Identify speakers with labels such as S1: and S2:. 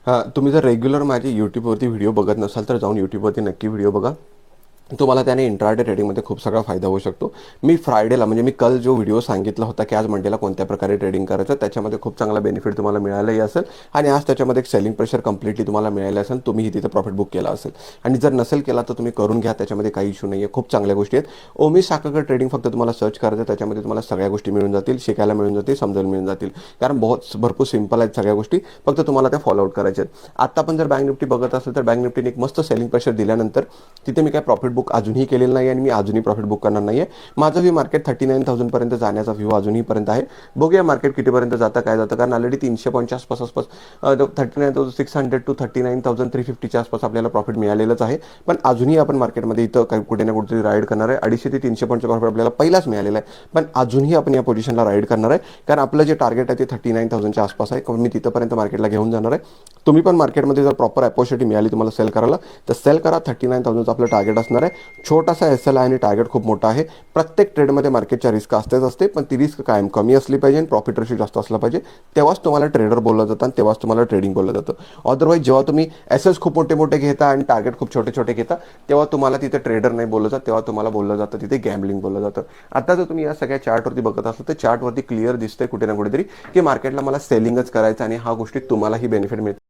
S1: तुम्ही जर रेग्युलर माझी यूट्यूबवरती व्हिडिओ बघत नसाल तर जाऊन यूट्यूबवरती नक्की व्हिडिओ बघा. तुम्हाला त्याने इंट्राडे ट्रेडिंगमध्ये खूप सगळा फायदा होऊ शकतो. मी फ्रायडेला म्हणजे मी कल जो व्हिडिओ सांगितला होता की आज मंडेला कोणत्या प्रकारे ट्रेडिंग करायचं, त्याच्यामध्ये खूप चांगला बेनिफिट तुम्हाला मिळालंही असेल आणि आज त्याच्यामध्ये एक सेलिंग प्रेशर कंप्लीटली तुम्हाला मिळालं असेल. तुम्हीही तिथे प्रॉफिट बुक केला असेल आणि जर नसेल केला तर तुम्ही करून घ्या, त्याच्यामध्ये काही इश्यू नाही आहे. खूप चांगल्या गोष्टी आहेत. ओमी साखरकर ट्रेडिंग फक्त तुम्हाला सर्च करायचं, त्याच्यामध्ये तुम्हाला सगळ्या गोष्टी मिळून जातील, शिकायला मिळून जातील, समजायला मिळून जातील. कारण भरपूर सिंपल आहेत सगळ्या गोष्टी, फक्त तुम्हाला त्या फॉलो आउट करायच्या आहेत. आता पण जर बँक निफ्टी बघत असेल तर बँक निफ्टीने एक मस्त सेलिंग प्रेशर दिल्यानंतर तिथे मी काय प्रॉफिट बुक अजूनही केलेलं नाही आणि मी अजूनही प्रॉफिट बुक करणार नाही आहे. माझं व्ह्यू मार्केट 39,000 पर्यंत जाण्याचा व्ह्यू अजूनहीपर्यंत आहे. बघूया मार्केट कितीपर्यंत जातं काय जातं, कारण ऑलरेडी 350 आसपास 39,600 टू 39,350च्या आसपास आपल्याला प्रॉफिट मिळालेलंच आहे. पण अजूनही आपण मार्केटमध्ये इथं कुठे ना कुठेतरी राईड करणार आहे. 250 ते 300 पॉईंटचं प्रॉफिट आपल्याला पहिलाच मिळालेलं आहे, पण अजूनही आपण या पोझिशनला राईड करणार आहे. कारण आपलं जे टार्गेट आहे ते 39,000च्या आसपास आहे. मी तिथंपर्यंत मार्केटला घेऊन जाणार आहे. तुम्ही पण मार्केटमध्ये जर प्रॉपर अपॉर्च्युनिटी मिळाली तुम्हाला सेल करायला तर सेल करा. 39,000चं आपलं टार्गेट असणार आहे. छोटासा SL आहे आणि टार्गेट खूप मोठा आहे. प्रत्येक ट्रेडमध्ये मार्केटच्या रिस्क असते, पण ती रिस्क कायम कमी असली पाहिजे आणि प्रॉफिट रेशियो जास्त असला पाहिजे. तेव्हाच तुम्हाला ट्रेडर बोललं जातं आणि तेव्हाच तुम्हाला ट्रेडिंग बोललं जातं. अदरवाईज जेव्हा तुम्ही SS खूप मोठे मोठे घेता आणि टार्गेट खूप छोटे छोटे घेता तेव्हा तुम्हाला तिथे ट्रेडर नाही बोललं जात, तेव्हा तुम्हाला बोललं जातं तिथे गॅम्बलिंग बोललं जातं. आता जर तुम्ही या सगळ्या चार्टवरती बघत असाल तर चार्टवरती क्लिअर दिसतंय कुठे ना कुठेतरी की मार्केटला मला सेलिंगच करायचं आणि हा गोष्टी तुम्हालाही बेनिफिट मिळते.